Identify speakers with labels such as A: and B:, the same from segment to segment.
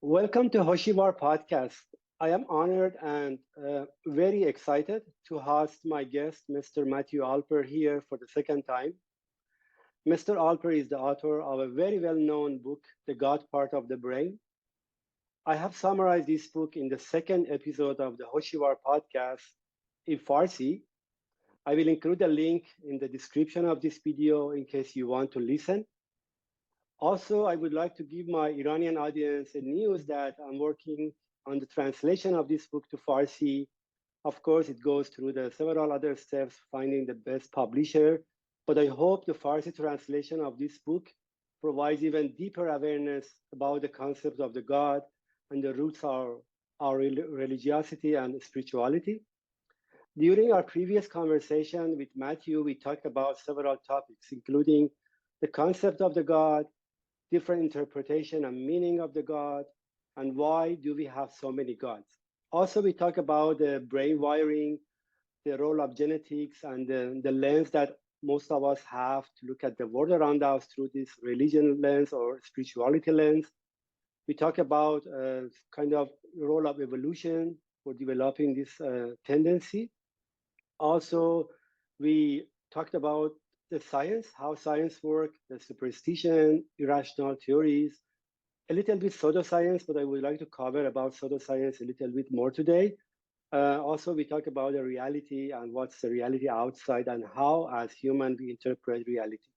A: Welcome to Hoshivar Podcast. I am honored and very excited to host my guest, Mr. Matthew Alper, here for the second time. Mr. Alper is the author of a very well-known book, The God Part of the Brain. I have summarized this book in the second episode of the Hoshivar Podcast in Farsi. I will include a link in the description of this video in case you want to listen. Also, I would like to give my Iranian audience a news that I'm working on the translation of this book to Farsi. Of course, it goes through the several other steps, finding the best publisher, but I hope the Farsi translation of this book provides even deeper awareness about the concept of the God and the roots of our religiosity and spirituality. During our previous conversation with Matthew, we talked about several topics, including the concept of the God, different interpretation and meaning of the God, and why do we have so many gods. Also, we talk about the brain wiring, the role of genetics, and the lens that most of us have to look at the world around us through this religion lens or spirituality lens. We talk about kind of role of evolution for developing this tendency. Also, we talked about the science, how science works, the superstition, irrational theories, a little bit pseudoscience, but I would like to cover about pseudoscience a little bit more today. Also, we talk about the reality and what's the reality outside and how, as human, we interpret reality.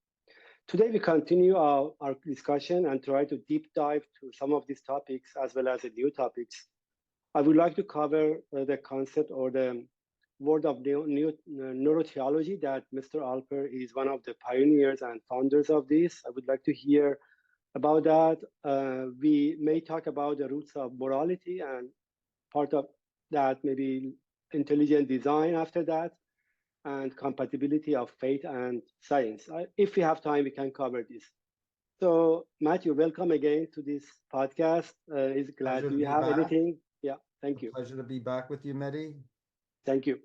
A: Today, we continue our discussion and try to deep dive to some of these topics as well as the new topics. I would like to cover the concept or the word of neurotheology that Mr. Alper is one of the pioneers and founders of this. I would like to hear about that. We may talk about the roots of morality and part of that maybe intelligent design after that and compatibility of faith and science. If we have time, we can cover this. So Matthew, welcome again to this podcast. Is glad. Do you have anything? Yeah, thank you.
B: Pleasure to be back with you, Mehdi.
A: Thank you.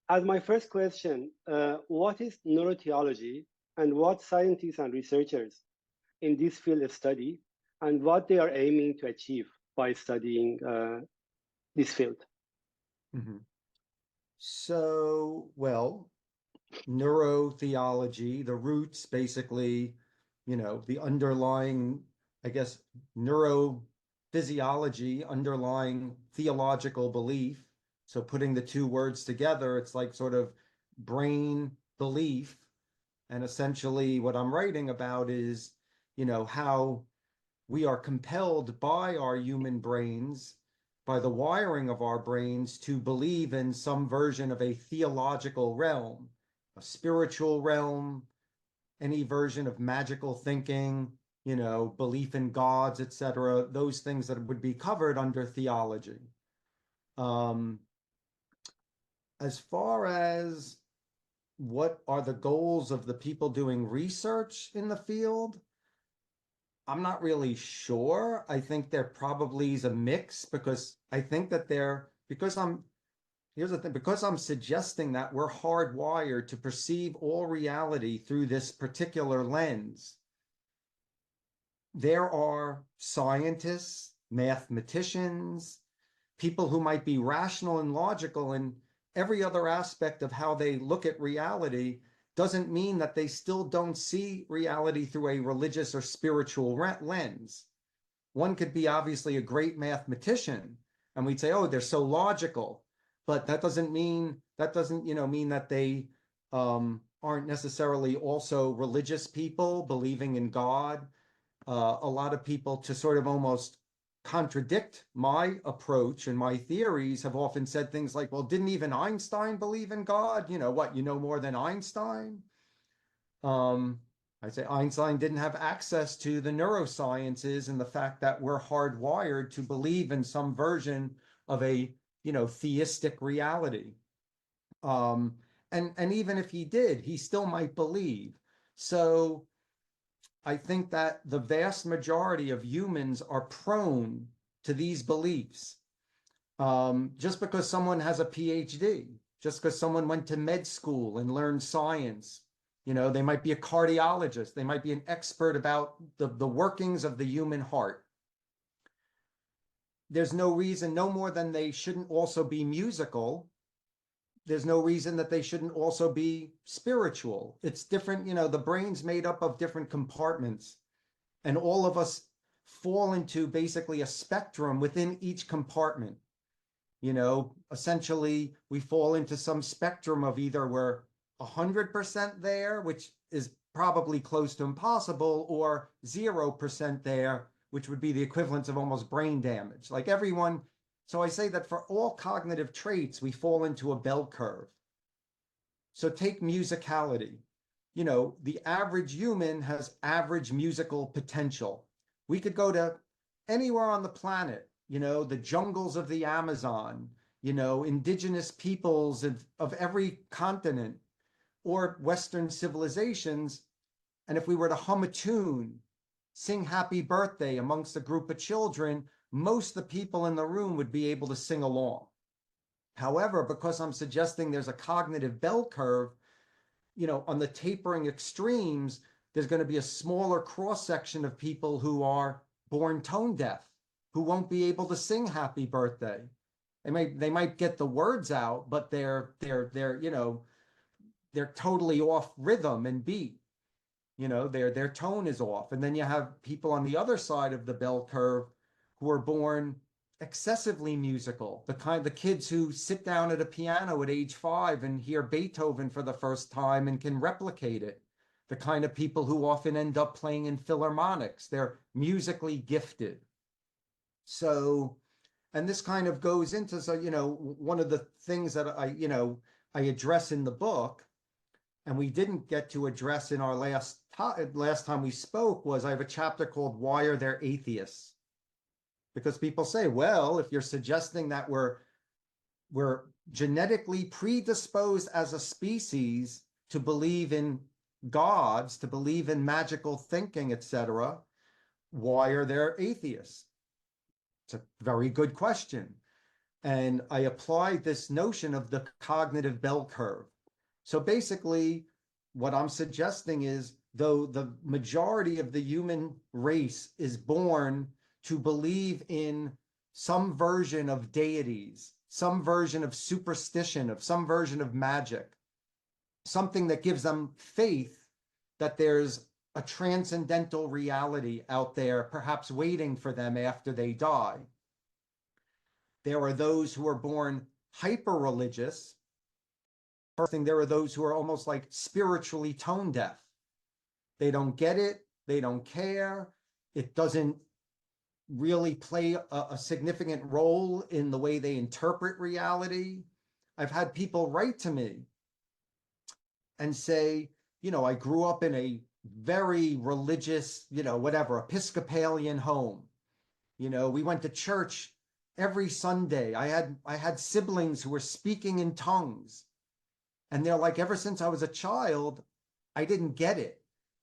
A: As my first question, what is neurotheology and what scientists and researchers in this field study and what they are aiming to achieve by studying this field?
B: Mm-hmm. So, well, neurotheology, the roots basically, the underlying, I guess, neurophysiology, underlying theological belief. So putting the two words together, it's like sort of brain belief. And essentially what I'm writing about is, how we are compelled by our human brains, by the wiring of our brains, to believe in some version of a theological realm, a spiritual realm, any version of magical thinking, belief in gods, etc., those things that would be covered under theology. As far as what are the goals of the people doing research in the field, I'm not really sure. I think there probably is a mix because I think that here's the thing, because I'm suggesting that we're hardwired to perceive all reality through this particular lens. There are scientists, mathematicians, people who might be rational and logical in every other aspect of how they look at reality, doesn't mean that they still don't see reality through a religious or spiritual lens. One could be obviously a great mathematician, and we'd say, oh, they're so logical, but that doesn't mean that they aren't necessarily also religious people believing in God. A lot of people, to sort of almost contradict my approach and my theories, have often said things like, well, didn't even Einstein believe in God? What, you know more than Einstein? I say Einstein didn't have access to the neurosciences and the fact that we're hardwired to believe in some version of a, theistic reality. And even if he did, he still might believe. So I think that the vast majority of humans are prone to these beliefs. Just because someone has a PhD, just because someone went to med school and learned science, they might be a cardiologist, they might be an expert about the workings of the human heart. there's no reason, no more than they shouldn't also be musical. There's no reason that they shouldn't also be spiritual. It's different, the brain's made up of different compartments, and all of us fall into basically a spectrum within each compartment. Essentially, we fall into some spectrum of either we're 100% there, which is probably close to impossible, or 0% there, which would be the equivalent of almost brain damage. Like everyone, so I say that for all cognitive traits, we fall into a bell curve. So take musicality. The average human has average musical potential. We could go to anywhere on the planet, the jungles of the Amazon, indigenous peoples of every continent, or Western civilizations. And if we were to hum a tune, sing happy birthday amongst a group of children, most of the people in the room would be able to sing along. However, because I'm suggesting there's a cognitive bell curve, on the tapering extremes, there's going to be a smaller cross-section of people who are born tone deaf, who won't be able to sing happy birthday. They might get the words out, but they're totally off rhythm and beat. Their tone is off. And then you have people on the other side of the bell curve who are born excessively musical, the kids who sit down at a piano at age 5 and hear Beethoven for the first time and can replicate it. The kind of people who often end up playing in philharmonics. They're musically gifted. So, and this kind of goes into, one of the things that I address in the book, and we didn't get to address in our last time we spoke, was I have a chapter called Why Are There Atheists? Because people say, well, if you're suggesting that we're genetically predisposed as a species to believe in gods, to believe in magical thinking, etc., why are there atheists? It's a very good question. And I applied this notion of the cognitive bell curve. So basically, what I'm suggesting is, though the majority of the human race is born to believe in some version of deities, some version of superstition, of some version of magic, something that gives them faith that there's a transcendental reality out there, perhaps waiting for them after they die. There are those who are born hyper-religious. First thing, there are those who are almost like spiritually tone deaf. They don't get it. They don't care. It doesn't really play a significant role in the way they interpret reality. I've had people write to me and say, I grew up in a very religious, Episcopalian home. We went to church every Sunday. I had siblings who were speaking in tongues. And they're like, ever since I was a child, I didn't get it.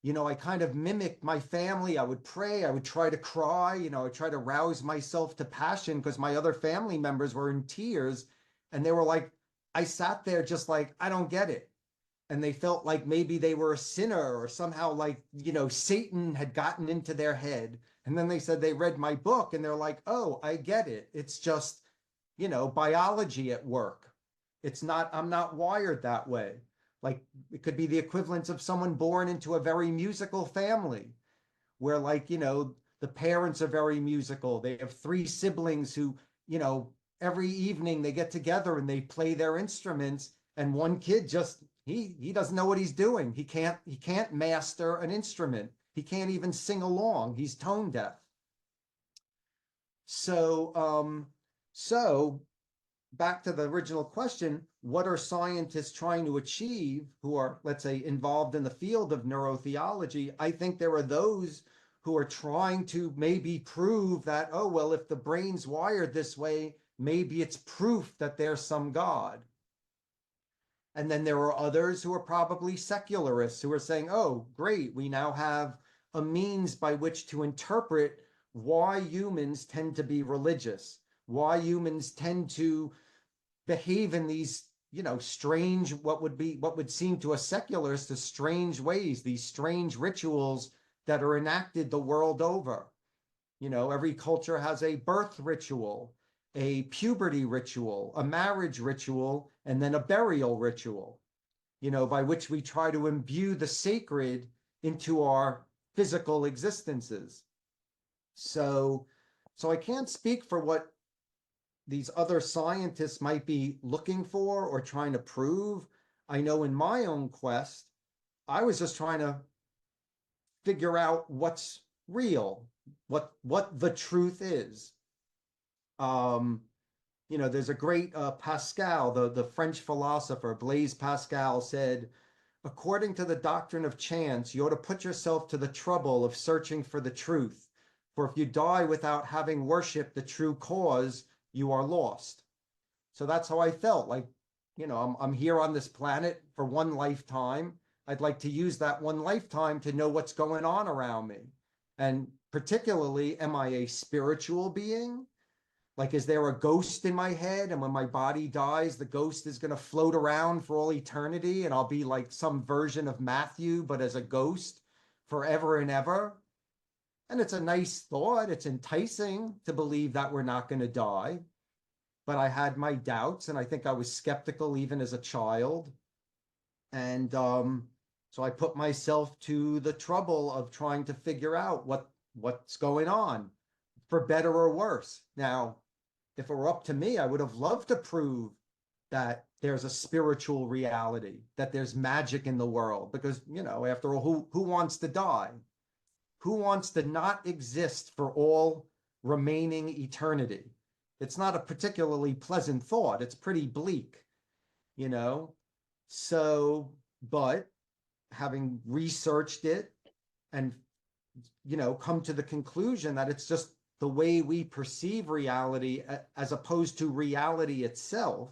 B: I kind of mimicked my family. I would pray. I would try to cry. I would try to rouse myself to passion because my other family members were in tears. And they were like, I sat there just like, I don't get it. And they felt like maybe they were a sinner or somehow like, Satan had gotten into their head. And then they said they read my book and they're like, oh, I get it. It's just, biology at work. I'm not wired that way. Like it could be the equivalent of someone born into a very musical family where the parents are very musical. They have 3 siblings who, every evening they get together and they play their instruments, and one kid just, he doesn't know what he's doing. He can't master an instrument. He can't even sing along. He's tone deaf. So back to the original question, what are scientists trying to achieve who are, let's say, involved in the field of neurotheology? I think there are those who are trying to maybe prove that, oh, well, if the brain's wired this way, maybe it's proof that there's some God. And then there are others who are probably secularists who are saying, oh, great, we now have a means by which to interpret why humans tend to be religious, why humans tend to behave in these, strange, what would seem to a secularist as strange ways, these strange rituals that are enacted the world over. You know, every culture has a birth ritual, a puberty ritual, a marriage ritual, and then a burial ritual, you know, by which we try to imbue the sacred into our physical existences. So I can't speak for what these other scientists might be looking for or trying to prove. I know in my own quest, I was just trying to figure out what's real, what the truth is. You know, there's a great Pascal, the French philosopher Blaise Pascal said, according to the doctrine of chance, you ought to put yourself to the trouble of searching for the truth. For if you die without having worshiped the true cause, you are lost. So that's how I felt. Like, you know, I'm here on this planet for one lifetime. I'd like to use that one lifetime to know what's going on around me. And particularly, am I a spiritual being? Like, is there a ghost in my head? And when my body dies, the ghost is going to float around for all eternity, and I'll be like some version of Matthew, but as a ghost forever and ever. And it's a nice thought. It's enticing to believe that we're not going to die. But I had my doubts, and I think I was skeptical even as a child. And so I put myself to the trouble of trying to figure out what's going on, for better or worse. Now, if it were up to me, I would have loved to prove that there's a spiritual reality, that there's magic in the world, because, you know, after all, who wants to die? Who wants to not exist for all remaining eternity? It's not a particularly pleasant thought. It's pretty bleak, you know? So, but having researched it and, you know, come to the conclusion that it's just the way we perceive reality as opposed to reality itself,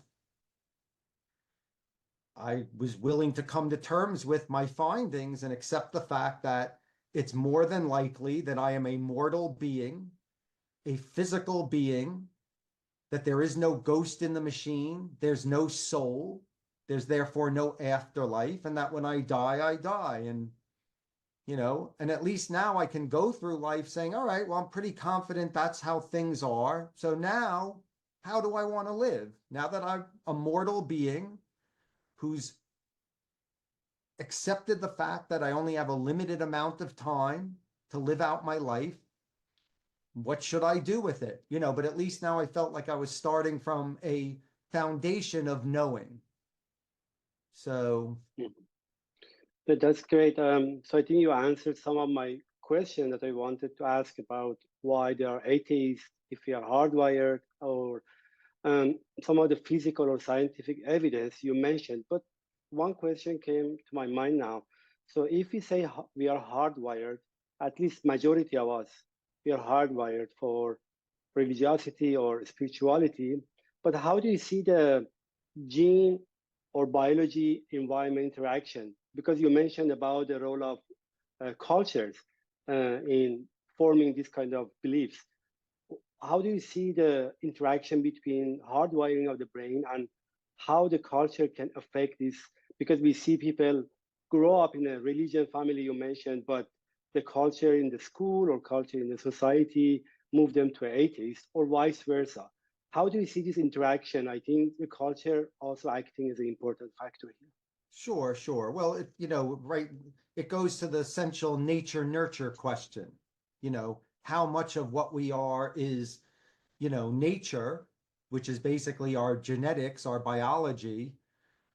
B: I was willing to come to terms with my findings and accept the fact that it's more than likely that I am a mortal being, a physical being, that there is no ghost in the machine, there's no soul, there's therefore no afterlife, and that when I die, I die. And, you know, and at least now I can go through life saying, all right, well, I'm pretty confident that's how things are. So now, how do I want to live? Now that I'm a mortal being who's accepted the fact that I only have a limited amount of time to live out my life, what should I do with it? You know, but at least now I felt like I was starting from a foundation of knowing. So
A: that's great. So I think you answered some of my question that I wanted to ask about why there are atheists, if we are hardwired, or some of the physical or scientific evidence you mentioned. But one question came to my mind now. So if we say we are hardwired, at least majority of us, we are hardwired for religiosity or spirituality, but how do you see the gene or biology environment interaction? Because you mentioned about the role of cultures in forming this kind of beliefs. How do you see the interaction between hardwiring of the brain and how the culture can affect this? Because we see people grow up in a religion family you mentioned, but the culture in the school or culture in the society move them to atheist, or vice versa. How do you see this interaction? I think the culture also acting as an important factor here.
B: Sure. Well, you know, right, it goes to the essential nature-nurture question. You know, how much of what we are is, you know, nature, which is basically our genetics, our biology,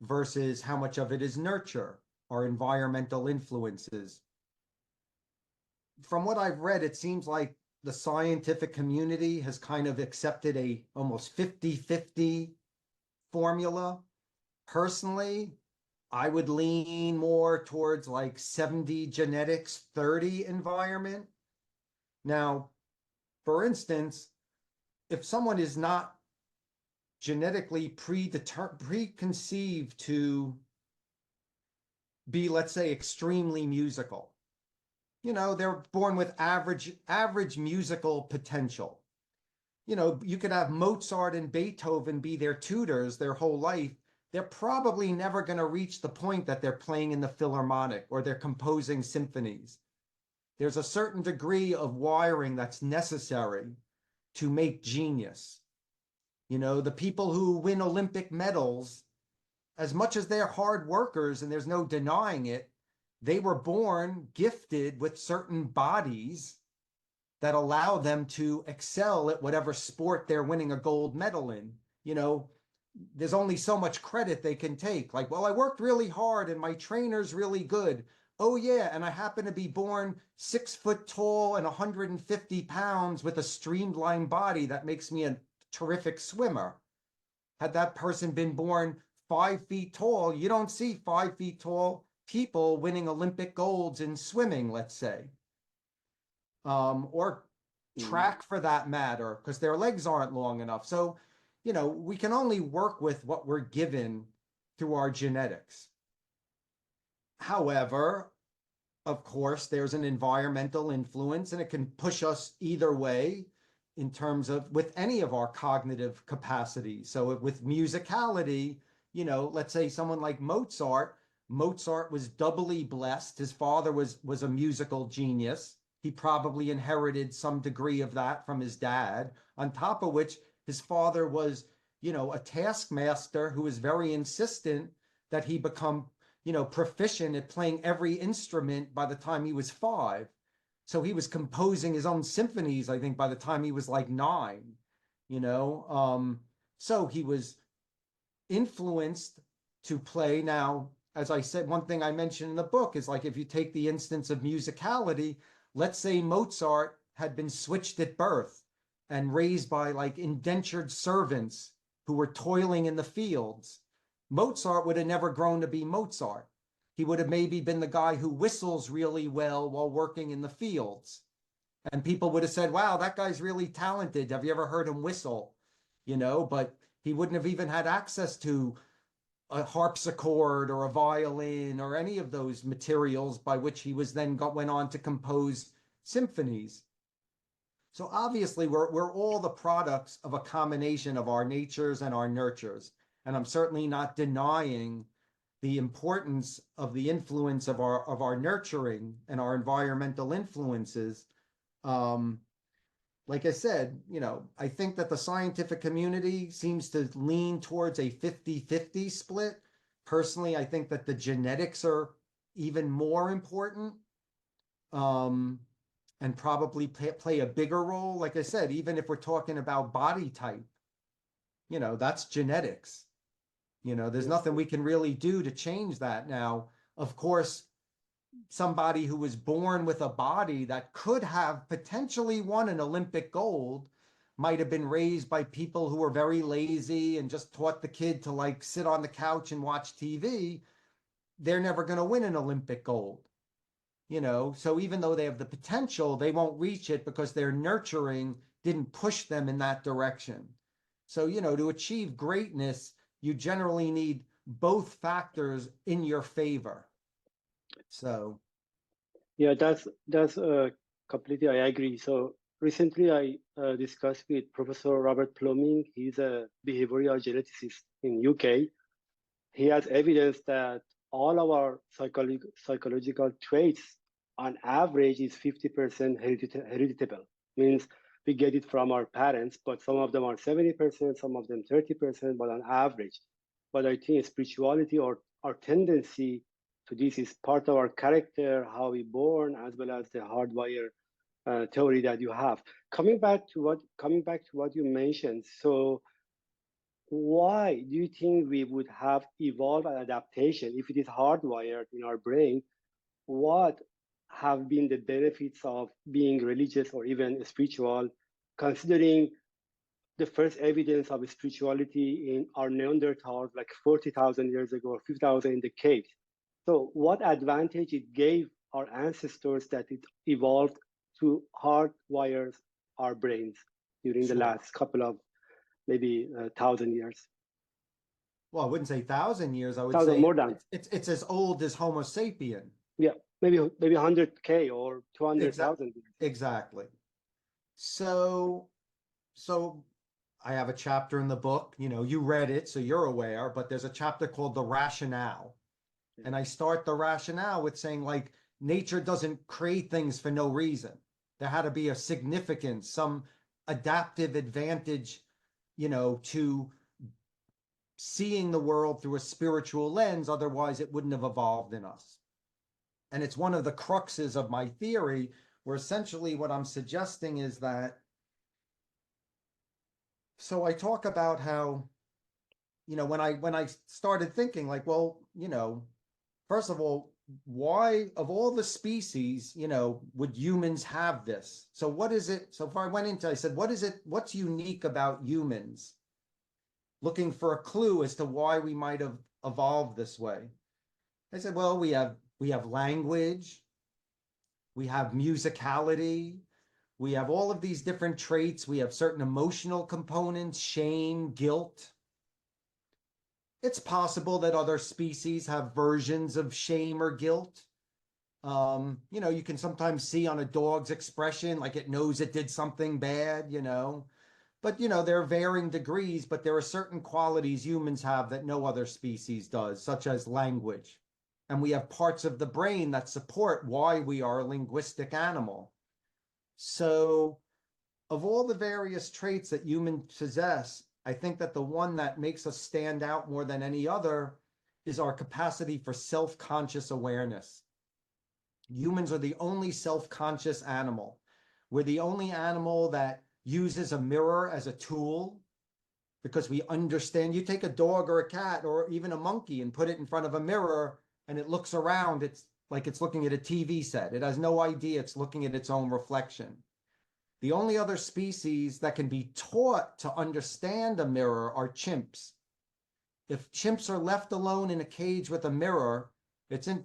B: versus how much of it is nurture, our environmental influences. From what I've read, it seems like the scientific community has kind of accepted a almost 50-50 formula. Personally, I would lean more towards like 70 genetics, 30 environment. Now, for instance, if someone is not genetically preconceived to be, let's say, extremely musical, you know, they're born with average musical potential. You know, you could have Mozart and Beethoven be their tutors their whole life. They're probably never going to reach the point that they're playing in the Philharmonic or they're composing symphonies. there's a certain degree of wiring that's necessary to make genius. You know, the people who win Olympic medals, as much as they're hard workers, and there's no denying it, they were born gifted with certain bodies that allow them to excel at whatever sport they're winning a gold medal in. You know, there's only so much credit they can take. Like, well, I worked really hard and my trainer's really good. Oh yeah, and I happen to be born 6 foot tall and 150 pounds with a streamlined body that makes me a terrific swimmer. Had that person been born 5 feet tall, you don't see 5 feet tall people winning Olympic golds in swimming, let's say. Or track for that matter, because their legs aren't long enough. So, you know, we can only work with what we're given through our genetics. However, of course, there's an environmental influence, and it can push us either way in terms of with any of our cognitive capacities. So with musicality, you know, let's say someone like Mozart was doubly blessed. His father was a musical genius. He probably inherited some degree of that from his dad, on top of which his father was, you know, a taskmaster who was very insistent that he become, you know, proficient at playing every instrument by the time he was 5. So he was composing his own symphonies, I think, by the time he was like 9, you know. So he was influenced to play. Now, as I said, one thing I mentioned in the book is like, if you take the instance of musicality, let's say Mozart had been switched at birth and raised by like indentured servants who were toiling in the fields. Mozart would have never grown to be Mozart. He would have maybe been the guy who whistles really well while working in the fields. And people would have said, wow, that guy's really talented. Have you ever heard him whistle? You know, but he wouldn't have even had access to a harpsichord or a violin or any of those materials by which he was then went on to compose symphonies. So obviously we're all the products of a combination of our natures and our nurtures. And I'm certainly not denying the importance of the influence of our nurturing and our environmental influences. Like I said, you know, I think that the scientific community seems to lean towards a 50-50 split. Personally, I think that the genetics are even more important, and probably play a bigger role. Like I said, even if we're talking about body type, you know, that's genetics. You know, there's nothing we can really do to change that. Now, of course, somebody who was born with a body that could have potentially won an Olympic gold might have been raised by people who were very lazy and just taught the kid to like sit on the couch and watch TV. They're never going to win an Olympic gold, you know. So even though they have the potential, they won't reach it because their nurturing didn't push them in that direction. So, you know, to achieve greatness, you generally need both factors in your favor. So
A: yeah, that's completely, I agree. So recently I discussed with Professor Robert Pluming. He's a behavioral geneticist in UK. He has evidence that all of our psychological traits on average is 50% hereditable. Means we get it from our parents, but some of them are 70%, some of them 30%, but on average. But I think spirituality or our tendency to this is part of our character, how we born, as well as the hardwire theory that you have. Coming back to what you mentioned, so why do you think we would have evolved an adaptation if it is hardwired in our brain? What have been the benefits of being religious or even spiritual, considering the first evidence of spirituality in our Neanderthals like 40,000 years ago or 50,000 in the caves? So what advantage it gave our ancestors that it evolved to hardwire our brains during the last couple of maybe 1,000 years?
B: Well, I wouldn't say 1,000 years. I would
A: say more than
B: it's as old as Homo sapien.
A: Yeah, maybe 100K or 200,000.
B: Exactly. So I have a chapter in the book. You know, you read it, so you're aware. But there's a chapter called The Rationale, and I start the rationale with saying, like, nature doesn't create things for no reason. There had to be a significance, some adaptive advantage, to seeing the world through a spiritual lens. Otherwise, it wouldn't have evolved in us. And it's one of the cruxes of my theory, where essentially what I'm suggesting is that, so I talk about how, when I started thinking like, well, first of all, why of all the species, would humans have this? So what is it? So if I said, what's unique about humans? Looking for a clue as to why we might have evolved this way. I said, well, we have language, we have musicality, we have all of these different traits, we have certain emotional components, shame, guilt. It's possible that other species have versions of shame or guilt. You can sometimes see on a dog's expression, like it knows it did something bad, But, there are varying degrees, but there are certain qualities humans have that no other species does, such as language. And we have parts of the brain that support why we are a linguistic animal. So of all the various traits that humans possess, I think that the one that makes us stand out more than any other is our capacity for self-conscious awareness. Humans are the only self-conscious animal. We're the only animal that uses a mirror as a tool, because we understand. You take a dog or a cat or even a monkey and put it in front of a mirror and it looks around, it's like it's looking at a TV set. It has no idea it's looking at its own reflection. The only other species that can be taught to understand a mirror are chimps. If chimps are left alone in a cage with a mirror,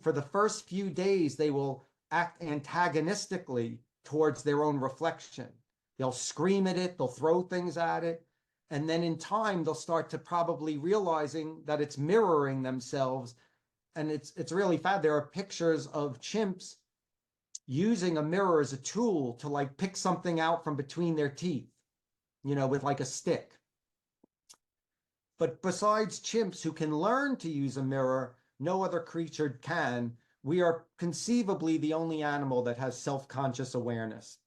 B: for the first few days, they will act antagonistically towards their own reflection. They'll scream at it, they'll throw things at it, and then in time, they'll start to probably realizing that it's mirroring themselves. And it's really bad. There are pictures of chimps using a mirror as a tool to like pick something out from between their teeth, with like a stick. But besides chimps who can learn to use a mirror, no other creature can. We are conceivably the only animal that has self-conscious awareness.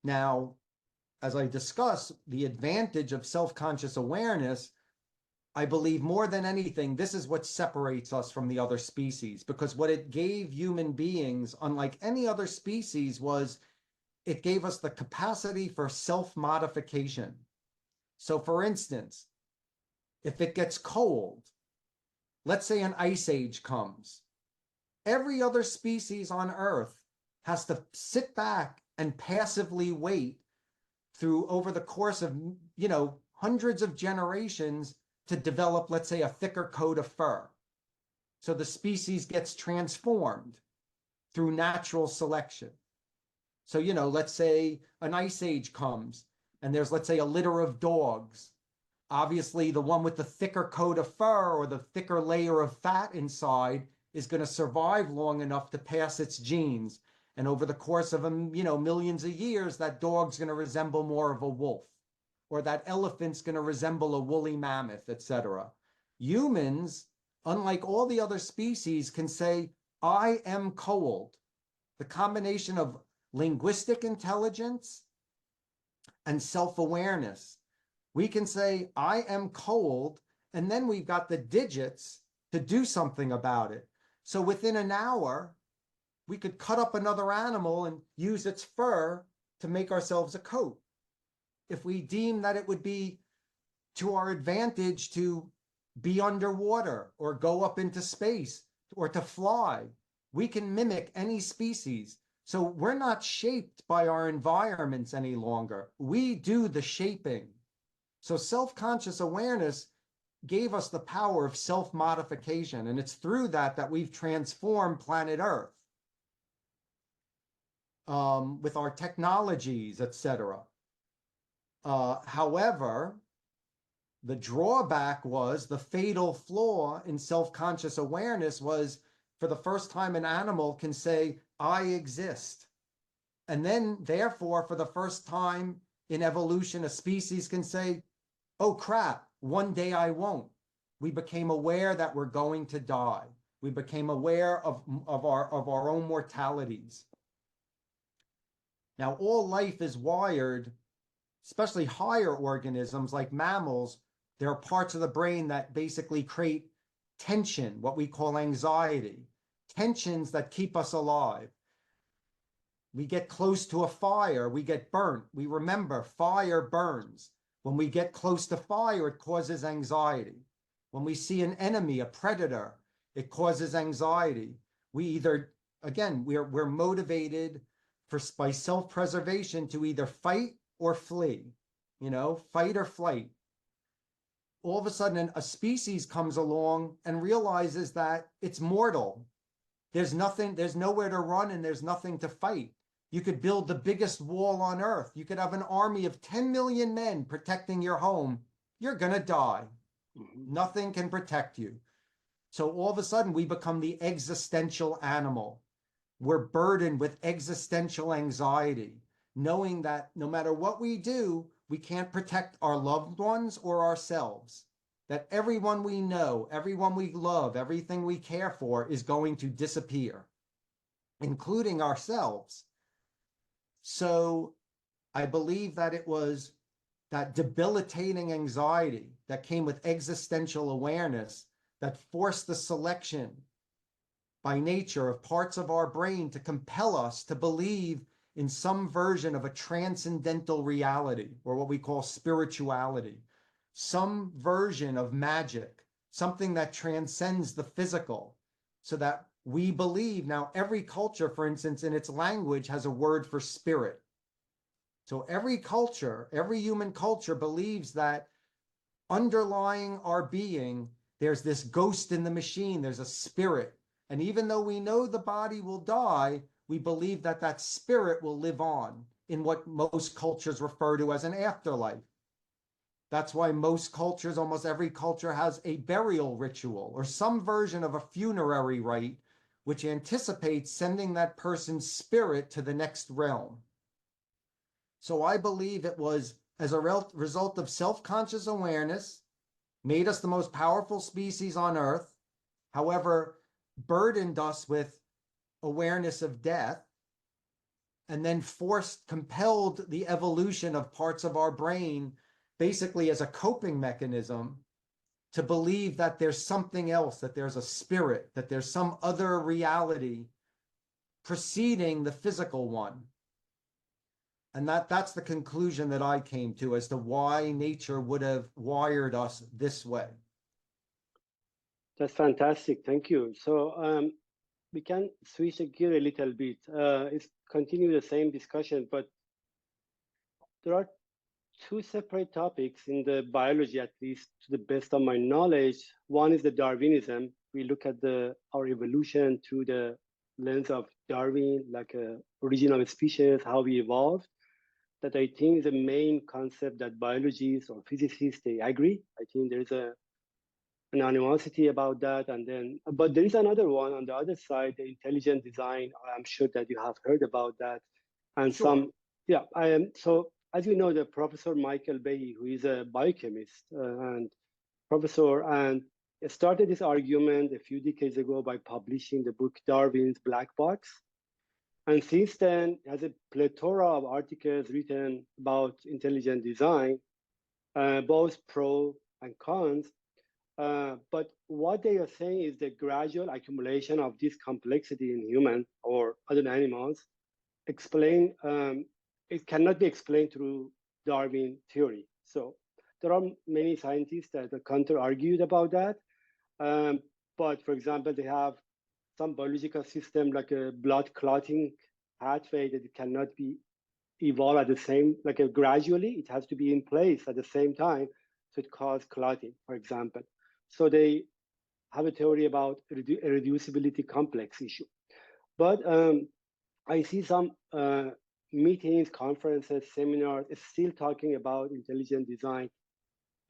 B: Now, as I discuss the advantage of self-conscious awareness, I believe more than anything, this is what separates us from the other species, because what it gave human beings, unlike any other species, was it gave us the capacity for self-modification. So for instance, if it gets cold, let's say an ice age comes, every other species on Earth has to sit back and passively wait through over the course of, hundreds of generations to develop, let's say, a thicker coat of fur. So the species gets transformed through natural selection. So, let's say an ice age comes and there's, let's say, a litter of dogs. Obviously, the one with the thicker coat of fur or the thicker layer of fat inside is going to survive long enough to pass its genes. And over the course of, millions of years, that dog's going to resemble more of a wolf, or that elephant's going to resemble a woolly mammoth, etc. Humans, unlike all the other species, can say, I am cold. The combination of linguistic intelligence and self-awareness. We can say, I am cold, and then we've got the digits to do something about it. So within an hour, we could cut up another animal and use its fur to make ourselves a coat. If we deem that it would be to our advantage to be underwater or go up into space or to fly, we can mimic any species. So we're not shaped by our environments any longer. We do the shaping. So self-conscious awareness gave us the power of self-modification, and it's through that we've transformed planet Earth with our technologies, etc. However, the drawback was, the fatal flaw in self-conscious awareness was, for the first time an animal can say, I exist. And then, therefore, for the first time in evolution, a species can say, oh crap, one day I won't. We became aware that we're going to die. We became aware of our own mortalities. Now, all life is wired, especially higher organisms like mammals. There are parts of the brain that basically create tension, what we call anxiety, tensions that keep us alive. We get close to a fire, we get burnt. We remember fire burns. When we get close to fire, it causes anxiety. When we see an enemy, a predator, it causes anxiety. We either, again, we're motivated by self-preservation to either fight or flee, fight or flight. All of a sudden, a species comes along and realizes that it's mortal. There's nowhere to run and there's nothing to fight. You could build the biggest wall on earth. You could have an army of 10 million men protecting your home. You're gonna die. Nothing can protect you. So all of a sudden, we become the existential animal. We're burdened with existential anxiety, knowing that no matter what we do, we can't protect our loved ones or ourselves, that everyone we know, everyone we love, everything we care for is going to disappear, including ourselves. So I believe that it was that debilitating anxiety that came with existential awareness that forced the selection by nature of parts of our brain to compel us to believe in some version of a transcendental reality, or what we call spirituality, some version of magic, something that transcends the physical, so that we believe. Now, every culture, for instance, in its language has a word for spirit. So every culture, every human culture believes that underlying our being, there's this ghost in the machine, there's a spirit. And even though we know the body will die, we believe that that spirit will live on in what most cultures refer to as an afterlife. That's why most cultures, almost every culture, has a burial ritual or some version of a funerary rite which anticipates sending that person's spirit to the next realm. So I believe it was as a result of self-conscious awareness, made us the most powerful species on Earth, however, burdened us with awareness of death, and then compelled the evolution of parts of our brain, basically as a coping mechanism, to believe that there's something else, that there's a spirit, that there's some other reality preceding the physical one. And that's the conclusion that I came to as to why nature would have wired us this way.
A: That's fantastic. Thank you. So we can switch the gear a little bit. It's continue the same discussion, but there are two separate topics in the biology, at least to the best of my knowledge. One is the Darwinism. We look at our evolution through the lens of Darwin, like origin of a species, how we evolved. That I think is the main concept that biologists or physicists, they agree. I think there's an animosity about that. And then, but there is another one on the other side, the intelligent design. I'm sure that you have heard about that. And
B: Sure.
A: So as you know, the Professor Michael Behe, who is a biochemist and professor, and started this argument a few decades ago by publishing the book Darwin's Black Box. And since then, has a plethora of articles written about intelligent design, both pro and cons. But what they are saying is the gradual accumulation of this complexity in humans or other animals it cannot be explained through Darwin theory. So there are many scientists that counter-argued about that. But for example, they have some biological system like a blood clotting pathway that it cannot be evolved at the same, gradually, it has to be in place at the same time. So it causes clotting, for example. So they have a theory about a reducibility complex issue. But I see some meetings, conferences, seminars still talking about intelligent design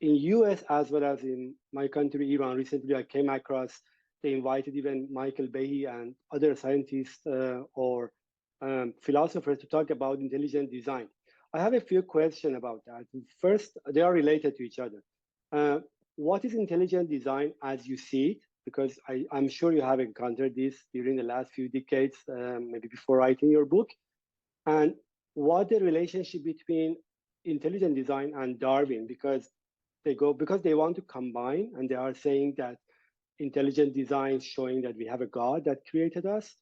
A: in US as well as in my country, Iran. Recently, I came across, they invited even Michael Behe and other scientists or philosophers to talk about intelligent design. I have a few questions about that. First, they are related to each other. What is intelligent design as you see it? because I'm sure you have encountered this during the last few decades, maybe before writing your book, and what the relationship between intelligent design and Darwin, because they want to combine, and they are saying that intelligent design showing that we have a God that created us,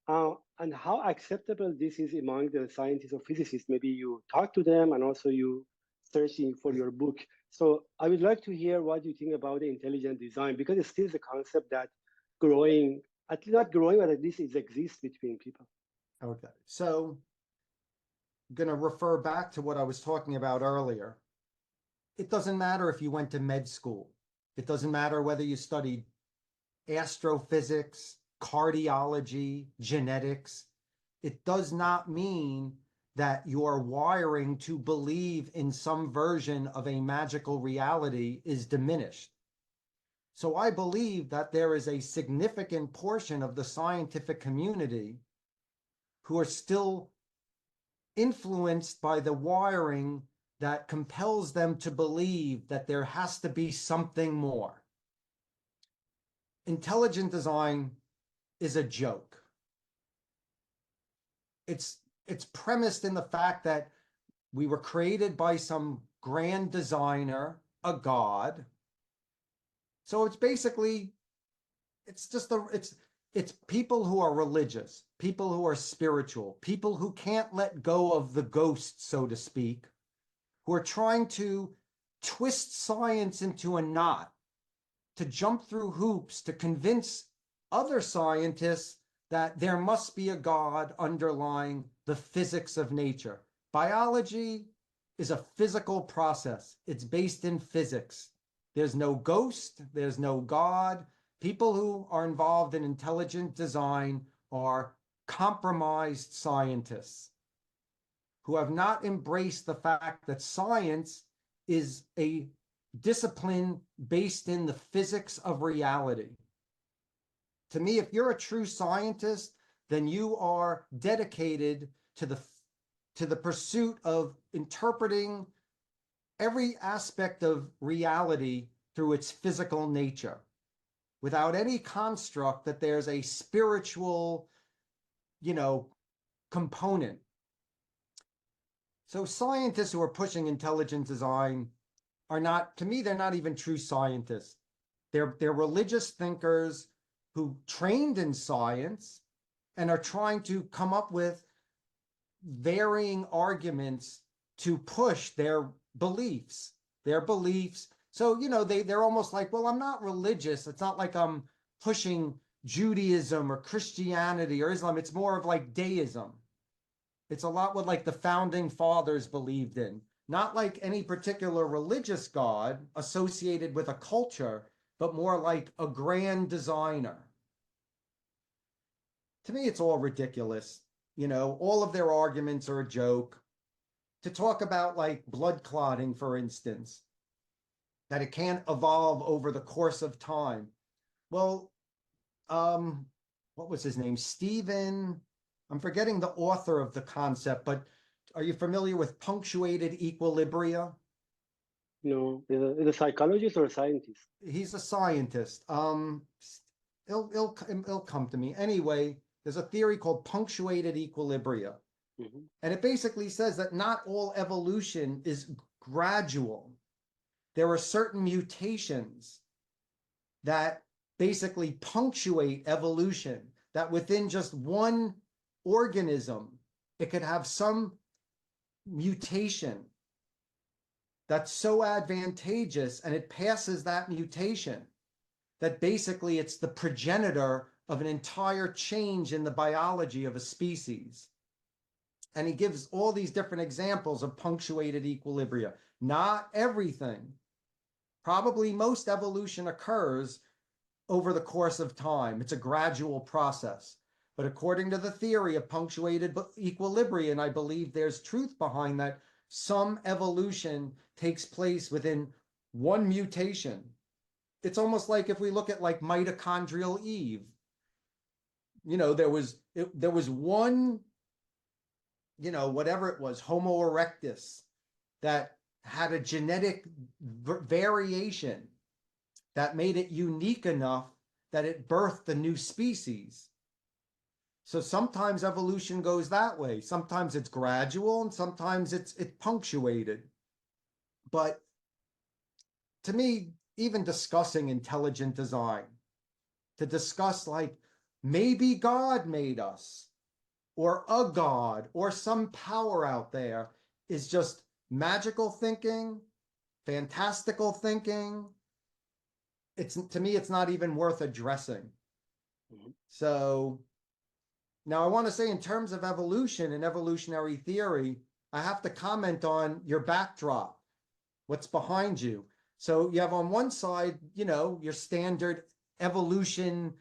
A: and how acceptable this is among the scientists or physicists. Maybe you talk to them, and also you searching for your book. So I would like to hear what you think about the intelligent design, because it's still a concept that growing, at least not growing, but at least it exists between people.
B: Okay, so I'm going to refer back to what I was talking about earlier. It doesn't matter if you went to med school. It doesn't matter whether you studied astrophysics, cardiology, genetics. It does not mean that your wiring to believe in some version of a magical reality is diminished. So I believe that there is a significant portion of the scientific community who are still influenced by the wiring that compels them to believe that there has to be something more. Intelligent design is a joke. It's premised in the fact that we were created by some grand designer, a god. So it's basically, it's people who are religious, people who are spiritual, people who can't let go of the ghost, so to speak, who are trying to twist science into a knot, to jump through hoops, to convince other scientists that there must be a God underlying the physics of nature. Biology is a physical process. It's based in physics. There's no ghost, there's no God. People who are involved in intelligent design are compromised scientists who have not embraced the fact that science is a discipline based in the physics of reality. To me, if you're a true scientist, then you are dedicated to the pursuit of interpreting every aspect of reality through its physical nature, without any construct that there's a spiritual, component. So scientists who are pushing intelligent design are not, to me, they're not even true scientists. They're religious thinkers who trained in science and are trying to come up with varying arguments to push their beliefs. So, they're almost like, well, I'm not religious. It's not like I'm pushing Judaism or Christianity or Islam. It's more of like deism. It's a lot what like the founding fathers believed in. Not like any particular religious god associated with a culture, but more like a grand designer. To me, it's all ridiculous. All of their arguments are a joke. To talk about like blood clotting, for instance, that it can't evolve over the course of time. Well, what was his name? Stephen, I'm forgetting the author of the concept, but are you familiar with punctuated equilibria?
A: No, is a psychologist or a scientist?
B: He's a scientist. It'll come to me. Anyway, there's a theory called punctuated equilibria. Mm-hmm. And it basically says that not all evolution is gradual. There are certain mutations that basically punctuate evolution, that within just one organism, it could have some mutation that's so advantageous, and it passes that mutation, that basically it's the progenitor of an entire change in the biology of a species. And he gives all these different examples of punctuated equilibria. Not everything. Probably most evolution occurs over the course of time. It's a gradual process. But according to the theory of punctuated equilibria, and I believe there's truth behind that, some evolution takes place within one mutation. It's almost like if we look at like mitochondrial Eve. There was one, whatever it was, Homo erectus, that had a genetic variation that made it unique enough that it birthed a new species. So sometimes evolution goes that way. Sometimes it's gradual and sometimes it's punctuated. But to me, even discussing intelligent design, to discuss like maybe God made us or a God or some power out there is just magical thinking, fantastical thinking. To me, it's not even worth addressing. Mm-hmm. So now I want to say in terms of evolution and evolutionary theory, I have to comment on your backdrop, what's behind you. So you have on one side, you know, your standard evolution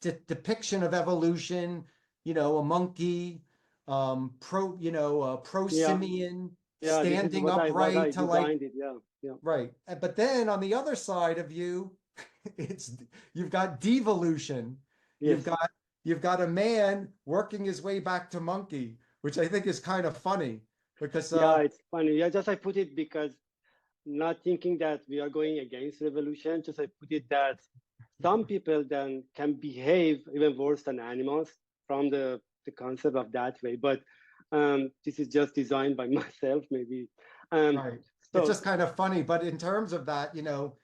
B: depiction of evolution, you know, a monkey, pro-simian, standing upright to like, right. But then on the other side of you, you've got devolution. Yes. You've got a man working his way back to monkey, which I think is kind of funny because
A: it's funny. Yeah, just I put it because not thinking that we are going against revolution, just I put it that some people then can behave even worse than animals from the concept of that way. But this is just designed by myself, maybe.
B: Right. So, it's just kind of funny. But in terms of that, you know,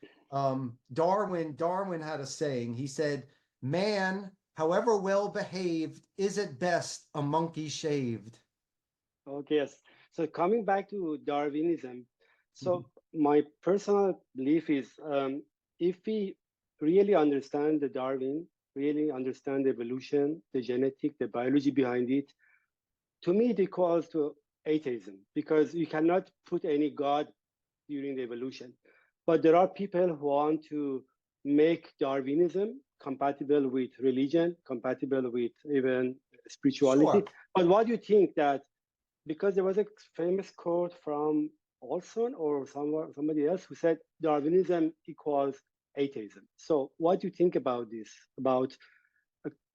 B: Darwin had a saying. He said, "Man, however well behaved, is at best a monkey shaved."
A: Okay, yes. So coming back to Darwinism, so my personal belief is if we really understand the Darwin, really understand the evolution, the genetic, the biology behind it, to me it equals to atheism because you cannot put any God during the evolution. But there are people who want to make Darwinism compatible with religion, compatible with even spirituality. Sure. But what do you think that, because there was a famous quote from Olson or somebody else who said Darwinism equals atheism. So what do you think about this, about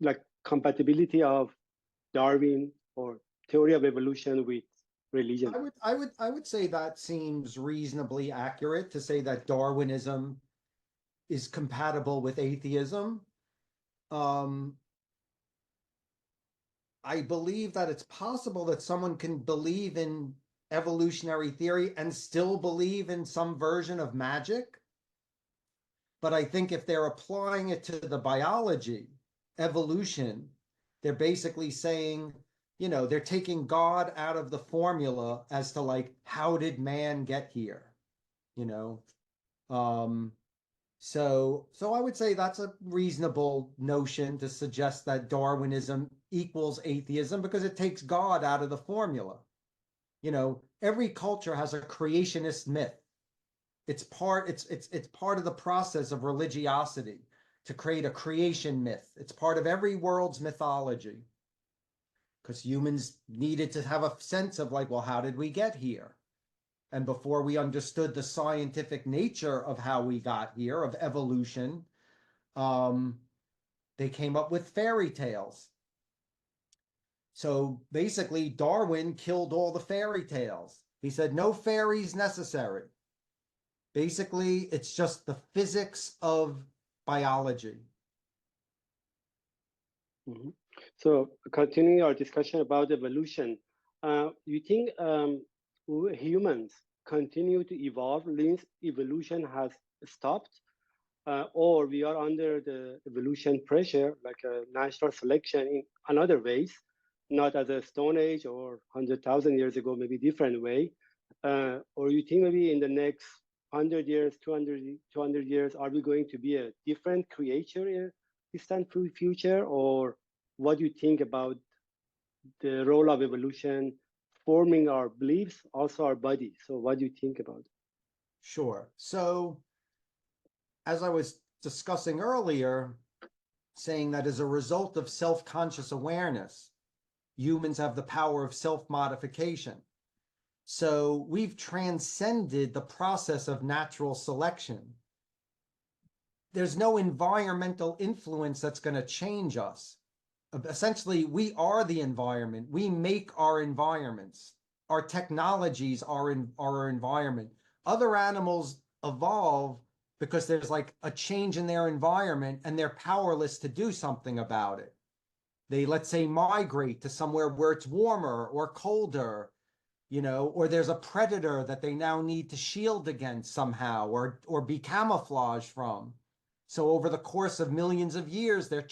A: like compatibility of Darwin or theory of evolution with religion?
B: I would say that seems reasonably accurate to say that Darwinism is compatible with atheism. I believe that it's possible that someone can believe in evolutionary theory and still believe in some version of magic. But I think if they're applying it to the biology, evolution, they're basically saying, you know, they're taking God out of the formula as to like, how did man get here? You know? So I would say that's a reasonable notion to suggest that Darwinism equals atheism because it takes God out of the formula. You know, every culture has a creationist myth. It's part of the process of religiosity to create a creation myth. It's part of every world's mythology because humans needed to have a sense of like, well, how did we get here? And before we understood the scientific nature of how we got here, of evolution, they came up with fairy tales. So basically, Darwin killed all the fairy tales. He said, no fairies necessary. Basically, it's just the physics of biology.
A: Mm-hmm. So continuing our discussion about evolution, you think humans continue to evolve, means evolution has stopped, or we are under the evolution pressure, like a natural selection in another ways, not as a Stone Age or 100,000 years ago, maybe different way, or you think maybe in the next 100 years, 200 years, are we going to be a different creature in distant future, or what do you think about the role of evolution forming our beliefs, also our body? So what do you think about it?
B: Sure. So as I was discussing earlier, saying that as a result of self-conscious awareness, humans have the power of self-modification. So we've transcended the process of natural selection. There's no environmental influence that's going to change us. Essentially, we are the environment. We make our environments. Our technologies are our environment. Other animals evolve because there's like a change in their environment and they're powerless to do something about it. They, let's say, migrate to somewhere where it's warmer or colder, you know, or there's a predator that they now need to shield against somehow or be camouflaged from. So over the course of millions of years, their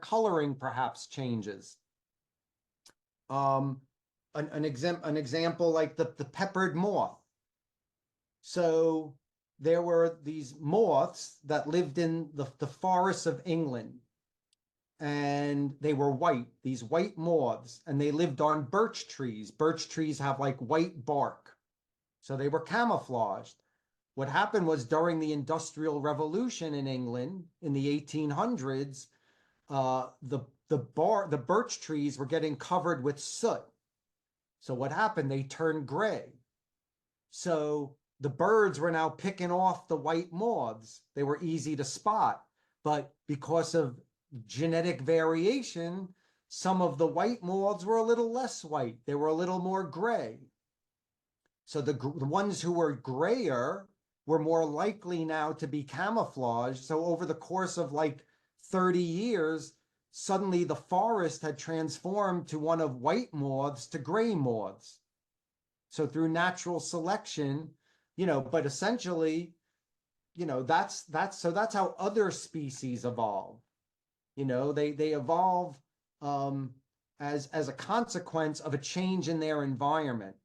B: coloring perhaps changes. An example like the peppered moth. So there were these moths that lived in the forests of England, and they were white, these white moths, and they lived on birch trees. Birch trees have like white bark. So they were camouflaged. What happened was during the Industrial Revolution in England in the 1800s, the birch trees were getting covered with soot. So what happened? They turned gray. So the birds were now picking off the white moths. They were easy to spot, but because of genetic variation, some of the white moths were a little less white. They were a little more gray. So the ones who were grayer were more likely now to be camouflaged. So over the course of like 30 years, suddenly the forest had transformed to one of white moths to gray moths. So through natural selection, you know, but essentially, you know, that's how other species evolve. You know, they evolve as a consequence of a change in their environment,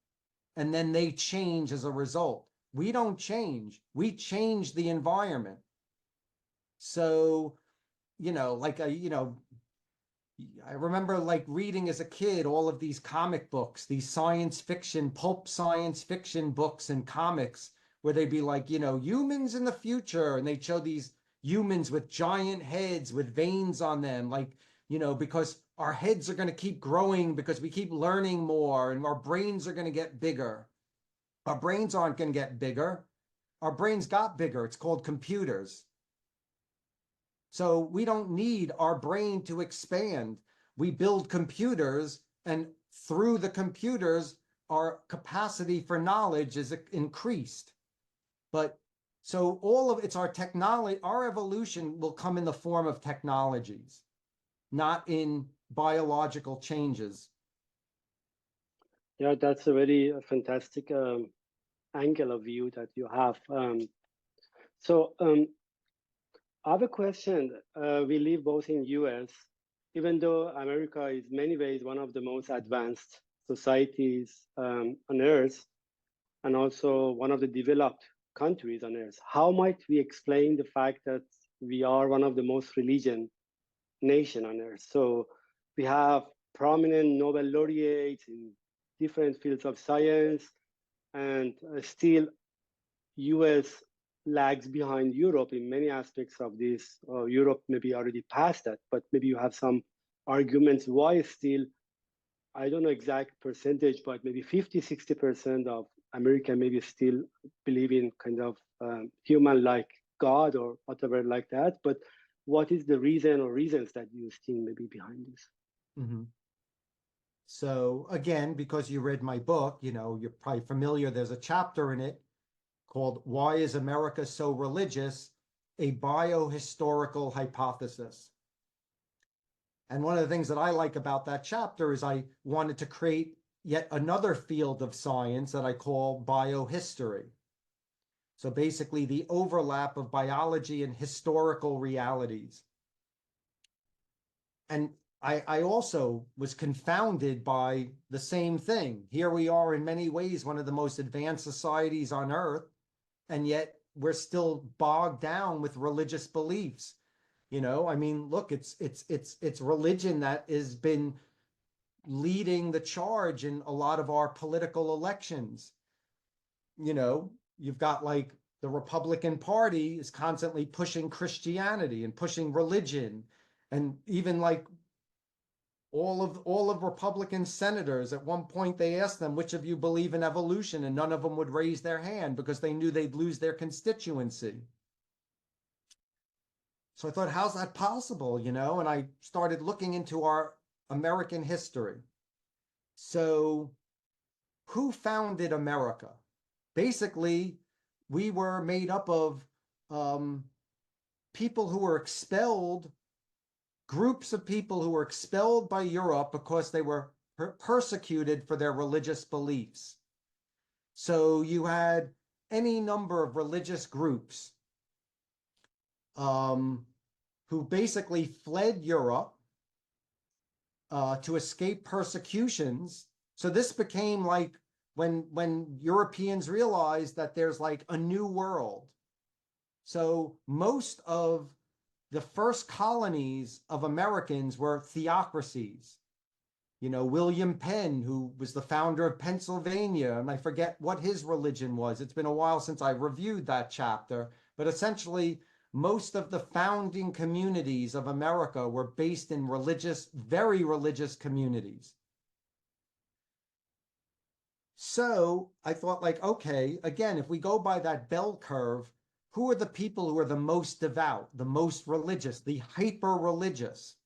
B: and then they change as a result. We don't change. We change the environment. So, you know, like, you know, I remember like reading as a kid all of these comic books, these science fiction, pulp science fiction books and comics, where they'd be like, you know, humans in the future, and they'd show these humans with giant heads with veins on them, like, you know, because our heads are going to keep growing because we keep learning more, and our brains are going to get bigger. Our brains aren't going to get bigger. Our brains got bigger. It's called computers. So we don't need our brain to expand. We build computers, and through the computers, our capacity for knowledge is increased. But so all of it's our technology, our evolution will come in the form of technologies, not in biological changes.
A: Yeah, that's a very fantastic angle of view that you have. I have a question. We live both in US, even though America is in many ways one of the most advanced societies on earth, and also one of the developed countries on earth. How might we explain the fact that we are one of the most religious nation on earth? So we have prominent Nobel laureates in different fields of science, and still US lags behind Europe in many aspects of this. Europe maybe already passed that, but maybe you have some arguments why still, I don't know exact percentage, but maybe 50-60% of America maybe still believe in kind of human-like God or whatever like that. But what is the reason or reasons that you think maybe behind this?
B: Mm-hmm. So again, because you read my book, you know, you're probably familiar. There's a chapter in it called "Why is America So Religious? A Biohistorical Hypothesis." And one of the things that I like about that chapter is I wanted to create yet another field of science that I call biohistory. So basically the overlap of biology and historical realities. And I also was confounded by the same thing. Here we are in many ways, one of the most advanced societies on earth, and yet we're still bogged down with religious beliefs. You know, I mean, look, it's religion that has been leading the charge in a lot of our political elections. You know, you've got like the Republican Party is constantly pushing Christianity and pushing religion, and even like all of Republican senators, at one point they asked them, which of you believe in evolution? And none of them would raise their hand because they knew they'd lose their constituency. So I thought, how's that possible? You know, and I started looking into our American history. So who founded America? Basically, we were made up of people who were expelled, groups of people who were expelled by Europe because they were persecuted for their religious beliefs. So you had any number of religious groups who basically fled Europe to escape persecutions. So this became like when Europeans realized that there's like a new world. So most of the first colonies of Americans were theocracies. You know, William Penn, who was the founder of Pennsylvania, and I forget what his religion was. It's been a while since I reviewed that chapter, but essentially most of the founding communities of America were based in religious, very religious communities. So I thought, like, okay, again, if we go by that bell curve, who are the people who are the most devout, the most religious, the hyper-religious,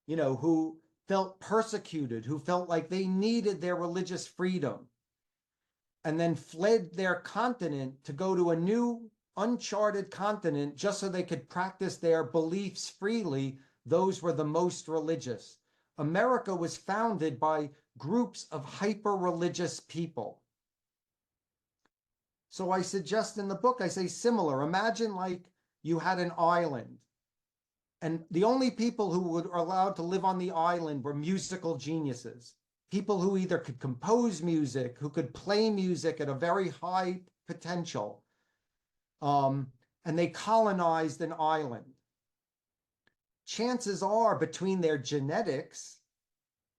B: you know, who felt persecuted, who felt like they needed their religious freedom, and then fled their continent to go to a new uncharted continent just so they could practice their beliefs freely? Those were the most religious. America was founded by groups of hyper-religious people. So I suggest in the book, I say similar. Imagine like you had an island, and the only people who were allowed to live on the island were musical geniuses, people who either could compose music, who could play music at a very high potential, and they colonized an island. Chances are, between their genetics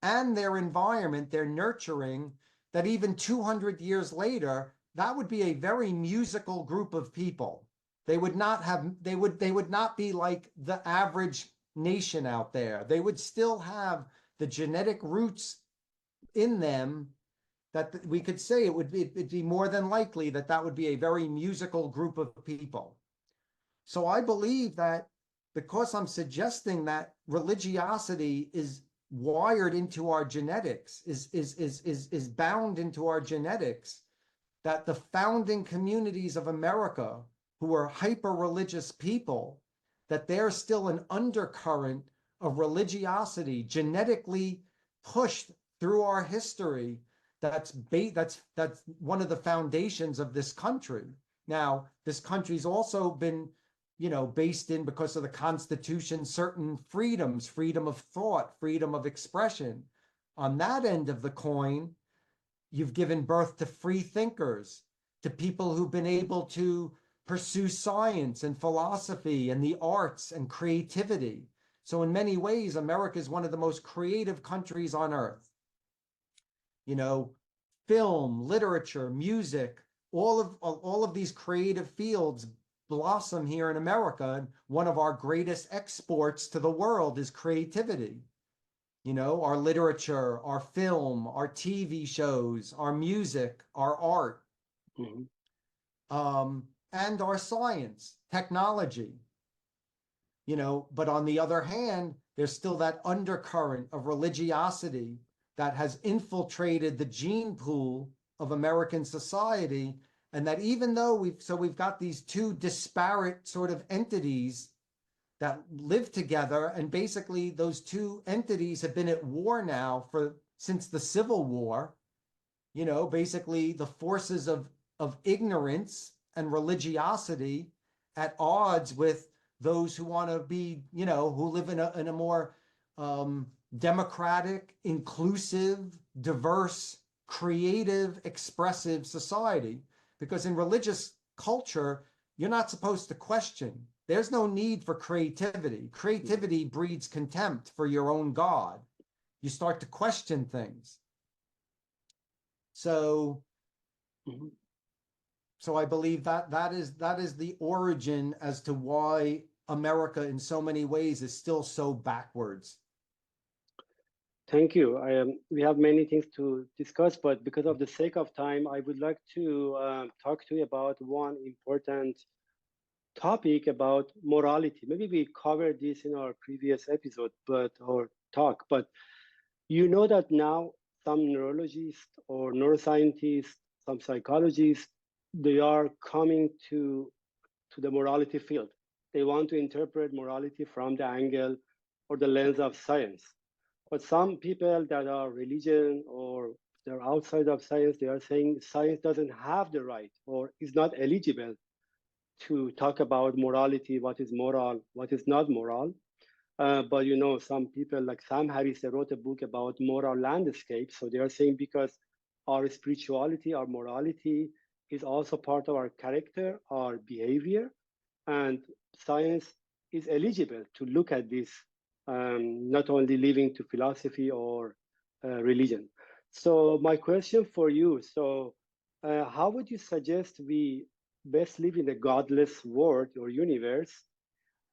B: and their environment, their nurturing, that even 200 years later, that would be a very musical group of people. They would not have, they would not be like the average nation out there. They would still have the genetic roots in them that we could say it'd be more than likely that that would be a very musical group of people. So I believe that because I'm suggesting that religiosity is wired into our genetics, is bound into our genetics, that the founding communities of America, who are hyper-religious people, that there's still an undercurrent of religiosity genetically pushed through our history. That's one of the foundations of this country. Now, this country's also been, you know, based in, because of the Constitution, certain freedoms, freedom of thought, freedom of expression. On that end of the coin, you've given birth to free thinkers, to people who've been able to pursue science and philosophy and the arts and creativity. So in many ways, America is one of the most creative countries on earth. You know, film, literature, music, all of these creative fields blossom here in America. And one of our greatest exports to the world is creativity. You know, our literature, our film, our TV shows, our music, our art, and our science, technology. You know, but on the other hand, there's still that undercurrent of religiosity that has infiltrated the gene pool of American society. And that even though we've got these two disparate sort of entities that live together, and basically those two entities have been at war now since the Civil War, you know, basically the forces of ignorance and religiosity at odds with those who want to be, you know, who live in a more democratic, inclusive, diverse, creative, expressive society. Because in religious culture, you're not supposed to question. There's no need for creativity. Creativity breeds contempt for your own God. You start to question things. So, so I believe that is the origin as to why America in so many ways is still so backwards.
A: Thank you. We have many things to discuss, but because of the sake of time, I would like to talk to you about one important topic about morality. Maybe we covered this in our previous episode, but you know that now some neurologists or neuroscientists, some psychologists, they are coming to to the morality field. They want to interpret morality from the angle or the lens of science. But some people that are religion or they're outside of science, they are saying science doesn't have the right or is not eligible to talk about morality, what is moral, what is not moral. But you know, some people like Sam Harris, they wrote a book about moral landscape. So they are saying because our spirituality, our morality is also part of our character, our behavior, and science is eligible to look at this, not only leaving to philosophy or religion. So my question for you, so how would you suggest we best live in a godless world or universe?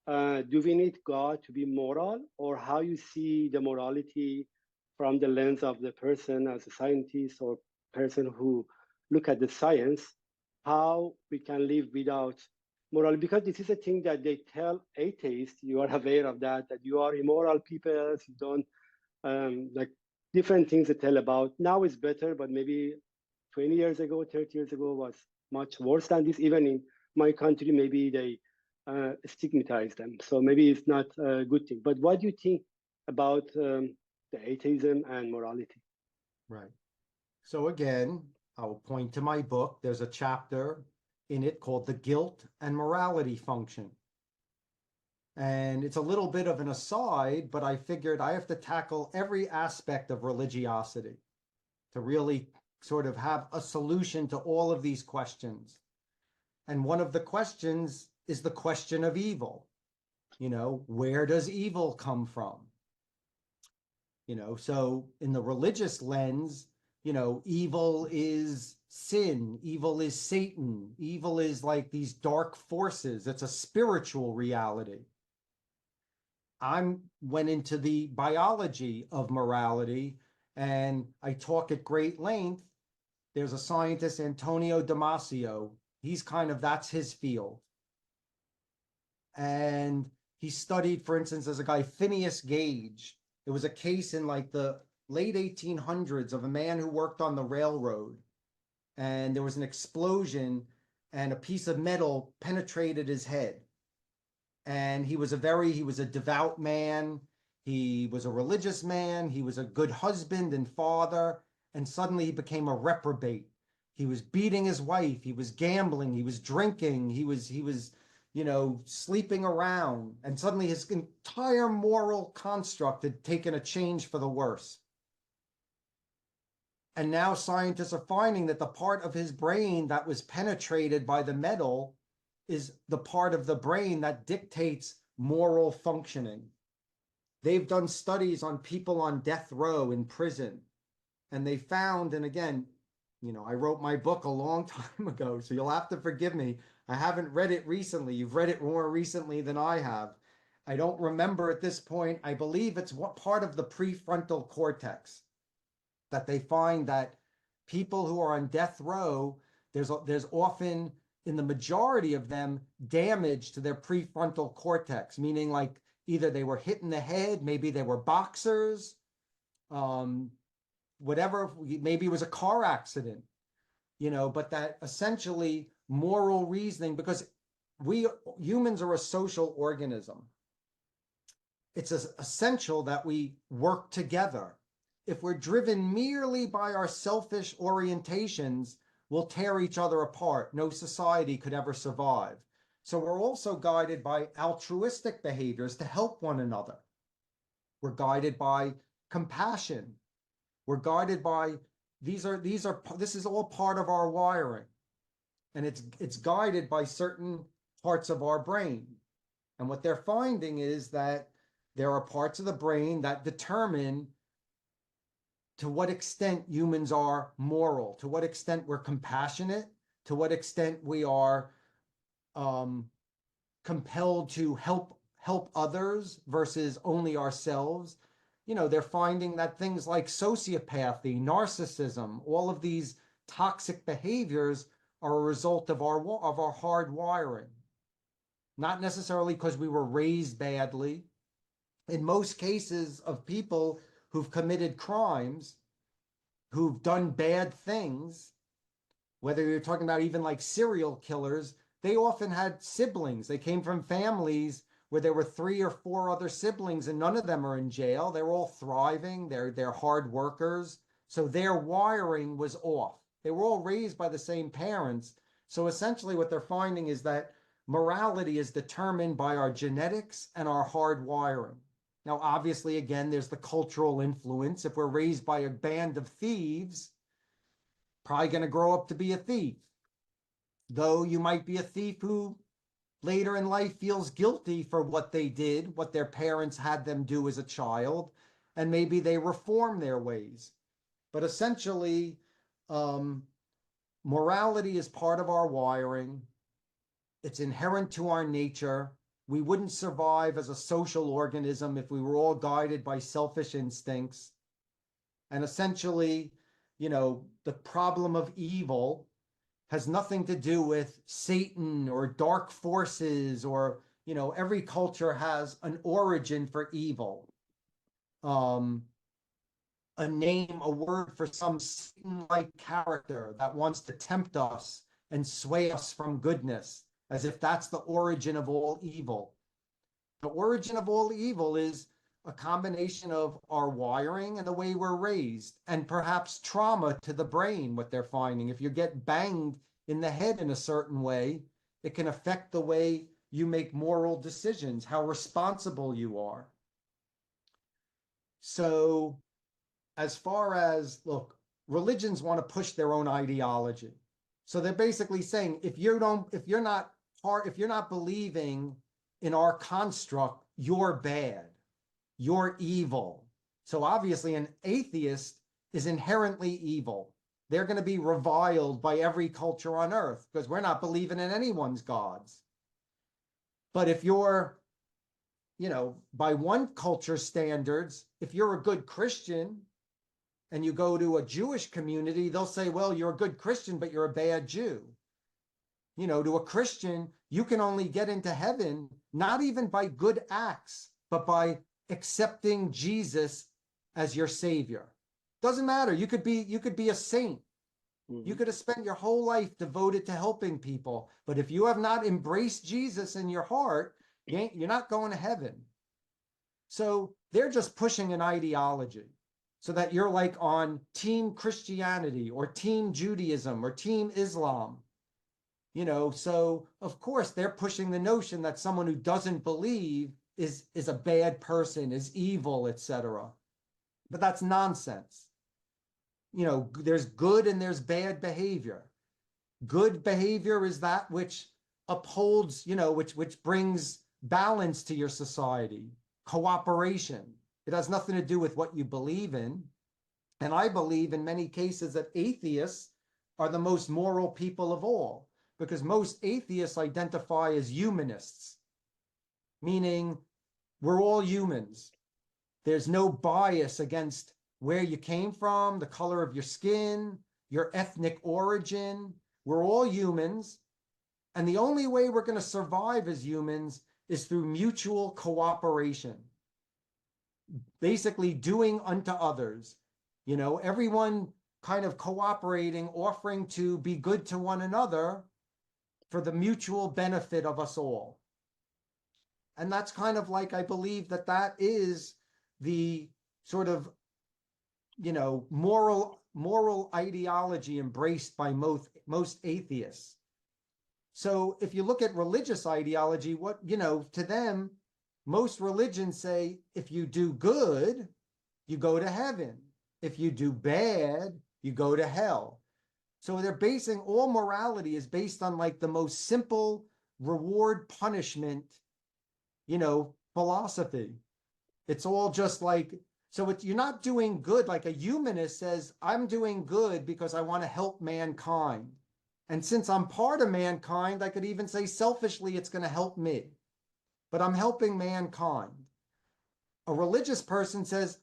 A: Do we need God to be moral, or how you see the morality from the lens of the person as a scientist or person who look at the science, how we can live without moral? Because this is a thing that they tell atheists, you are aware of that you are immoral people, you don't, like different things they tell about. Now it's better, but maybe 20 years ago, 30 years ago was much worse than this. Even in my country, maybe they stigmatize them. So maybe it's not a good thing. But what do you think about the atheism and morality?
B: Right. So again, I will point to my book. There's a chapter in it called The Guilt and Morality Function. And it's a little bit of an aside, but I figured I have to tackle every aspect of religiosity to really sort of have a solution to all of these questions. And one of the questions is the question of evil. You know, where does evil come from? You know, so in the religious lens, you know, evil is sin, evil is Satan, evil is like these dark forces. It's a spiritual reality. I went into the biology of morality, and I talk at great length. There's a scientist, Antonio Damasio. He's kind of, that's his field. And he studied, for instance, there's a guy, Phineas Gage. It was a case in like the late 1800s of a man who worked on the railroad. And there was an explosion and a piece of metal penetrated his head. And he was a devout man. He was a religious man. He was a good husband and father. And suddenly he became a reprobate. He was beating his wife. He was gambling. He was drinking. He was, you know, sleeping around. And suddenly his entire moral construct had taken a change for the worse. And now scientists are finding that the part of his brain that was penetrated by the metal is the part of the brain that dictates moral functioning. They've done studies on people on death row in prison. And they found, and again, you know, I wrote my book a long time ago, so you'll have to forgive me. I haven't read it recently. You've read it more recently than I have. I don't remember at this point. I believe it's what part of the prefrontal cortex that they find that people who are on death row, there's often, in the majority of them, damage to their prefrontal cortex, meaning like either they were hit in the head, maybe they were boxers, whatever, maybe it was a car accident, you know, but that essentially moral reasoning, because we humans are a social organism. It's essential that we work together. If we're driven merely by our selfish orientations, we'll tear each other apart. No society could ever survive. So we're also guided by altruistic behaviors to help one another. We're guided by compassion. We're guided by, this is all part of our wiring. And it's guided by certain parts of our brain. And what they're finding is that there are parts of the brain that determine to what extent humans are moral, to what extent we're compassionate, to what extent we are compelled to help others versus only ourselves. You know, they're finding that things like sociopathy, narcissism, all of these toxic behaviors are a result of our hard wiring. Not necessarily because we were raised badly. In most cases of people who've committed crimes, who've done bad things, whether you're talking about even like serial killers, they often had siblings. They came from families where there were 3 or 4 other siblings, and none of them are in jail. They're all thriving. They're hard workers. So their wiring was off. They were all raised by the same parents. So essentially what they're finding is that morality is determined by our genetics and our hard wiring. Now, obviously, again, there's the cultural influence. If we're raised by a band of thieves, probably going to grow up to be a thief. Though you might be a thief who later in life feels guilty for what they did, what their parents had them do as a child, and maybe they reform their ways. But essentially, morality is part of our wiring. It's inherent to our nature. We wouldn't survive as a social organism if we were all guided by selfish instincts. And essentially, you know, the problem of evil has nothing to do with Satan or dark forces, or, you know, every culture has an origin for evil. A name, a word for some Satan-like character that wants to tempt us and sway us from goodness, as if that's the origin of all evil. The origin of all evil is a combination of our wiring and the way we're raised, and perhaps trauma to the brain, what they're finding. If you get banged in the head in a certain way, it can affect the way you make moral decisions, how responsible you are. So as far as, look, religions want to push their own ideology. So they're basically saying, if you're not believing in our construct, you're bad, you're evil. So obviously an atheist is inherently evil. They're going to be reviled by every culture on earth because we're not believing in anyone's gods. But if you're, you know, by one culture's standards, if you're a good Christian and you go to a Jewish community, they'll say, well, you're a good Christian, but you're a bad Jew. You know, to a Christian, you can only get into heaven, not even by good acts, but by accepting Jesus as your savior. Doesn't matter. You could be a saint. You could have spent your whole life devoted to helping people. But if you have not embraced Jesus in your heart, you're not going to heaven. So they're just pushing an ideology so that you're like on Team Christianity or Team Judaism or Team Islam. You know, so of course they're pushing the notion that someone who doesn't believe is a bad person, is evil, etc. But that's nonsense. You know, there's good and there's bad behavior. Good behavior is that which upholds, you know, which brings balance to your society, cooperation. It has nothing to do with what you believe in. And I believe in many cases that atheists are the most moral people of all, because most atheists identify as humanists, meaning we're all humans. There's no bias against where you came from, the color of your skin, your ethnic origin. We're all humans. And the only way we're going to survive as humans is through mutual cooperation. Basically doing unto others. You know, everyone kind of cooperating, offering to be good to one another for the mutual benefit of us all. And that's kind of like, I believe that is the sort of, you know, moral ideology embraced by most atheists. So if you look at religious ideology, what, you know, to them, most religions say, if you do good, you go to heaven. If you do bad, you go to hell. So they're basing, all morality is based on like the most simple reward punishment, you know, philosophy. It's all just like, so you're not doing good. Like a humanist says, I'm doing good because I want to help mankind. And since I'm part of mankind, I could even say selfishly, it's going to help me. But I'm helping mankind. A religious person says,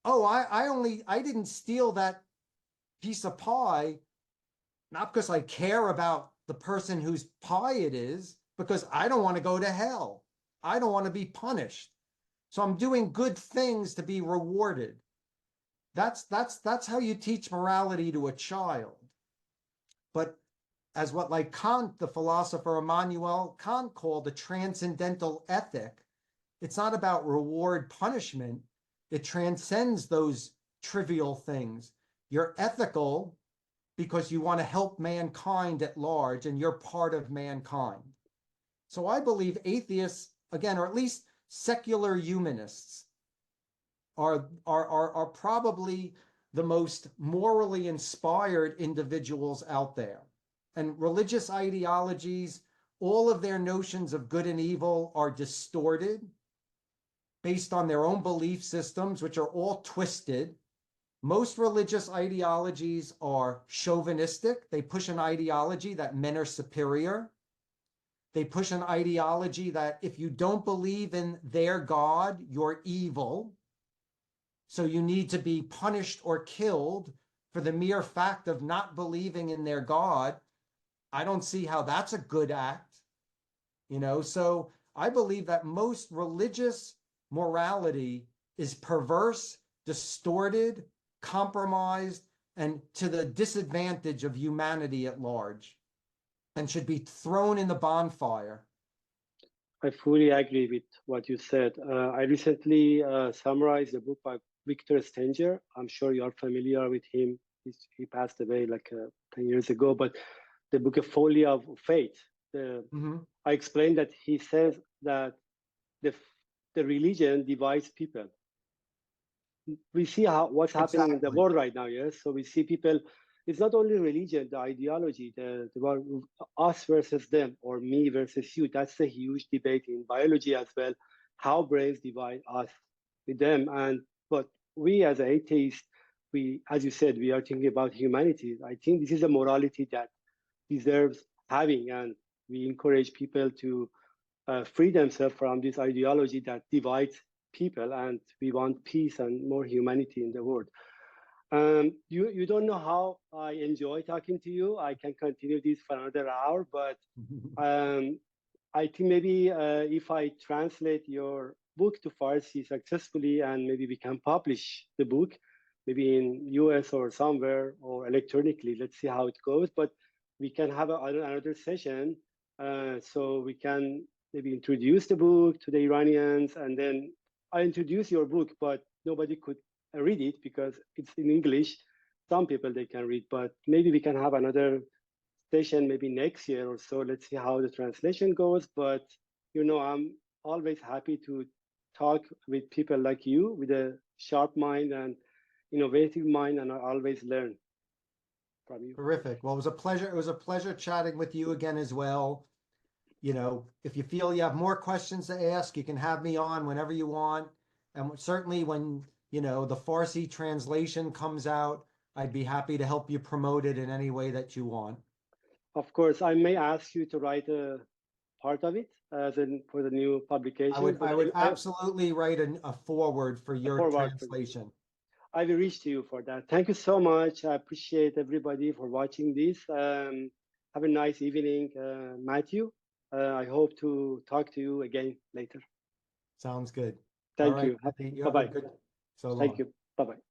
B: oh, I didn't steal that piece of pie, not because I care about the person whose pie it is, because I don't want to go to hell. I don't want to be punished. So I'm doing good things to be rewarded. That's how you teach morality to a child. But as what, like Kant, the philosopher Immanuel Kant, called a transcendental ethic. It's not about reward punishment. It transcends those trivial things. You're ethical because you want to help mankind at large, and you're part of mankind. So I believe atheists, again, or at least secular humanists, are probably the most morally inspired individuals out there. And religious ideologies, all of their notions of good and evil are distorted based on their own belief systems, which are all twisted. Most religious ideologies are chauvinistic. They push an ideology that men are superior. They push an ideology that if you don't believe in their God, you're evil. So you need to be punished or killed for the mere fact of not believing in their God. I don't see how that's a good act, you know? So I believe that most religious morality is perverse, distorted, compromised, and to the disadvantage of humanity at large, and should be thrown in the bonfire.
A: I fully agree with what you said. I recently summarized a book by Victor Stenger. I'm sure you're familiar with him. He passed away like 10 years ago, but the book, A Folly of Faith. I explained that he says that the religion divides people. We see what's happening in the world right now, yes? So we see people, it's not only religion, the ideology, the us versus them, or me versus you. That's a huge debate in biology as well, how brains divide us with them. But we as atheists, as you said, we are thinking about humanity. I think this is a morality that deserves having, and we encourage people to free themselves from this ideology that divides people, and we want peace and more humanity in the world. You don't know how I enjoy talking to you. I can continue this for another hour, but I think maybe if I translate your book to Farsi successfully, and maybe we can publish the book, maybe in US or somewhere, or electronically, let's see how it goes. But we can have another session, so we can maybe introduce the book to the Iranians, and then I introduce your book, but nobody could read it because it's in English. Some people they can read, but maybe we can have another session maybe next year or so. Let's see how the translation goes. But you know, I'm always happy to talk with people like you with a sharp mind and innovative mind, and I always learn from you.
B: Terrific. Well, it was a pleasure. It was a pleasure chatting with you again as well. You know, if you feel you have more questions to ask, you can have me on whenever you want. And certainly when, you know, the Farsi translation comes out, I'd be happy to help you promote it in any way that you want.
A: Of course, I may ask you to write a part of it for the new publication.
B: I would absolutely write a foreword for your translation.
A: I will reach to you for that. Thank you so much. I appreciate everybody for watching this. Have a nice evening, Matthew. I hope to talk to you again later.
B: Sounds good.
A: Thank you.
B: Bye-bye.
A: Thank you. Bye-bye.
B: So long.
A: Thank you. Bye-bye.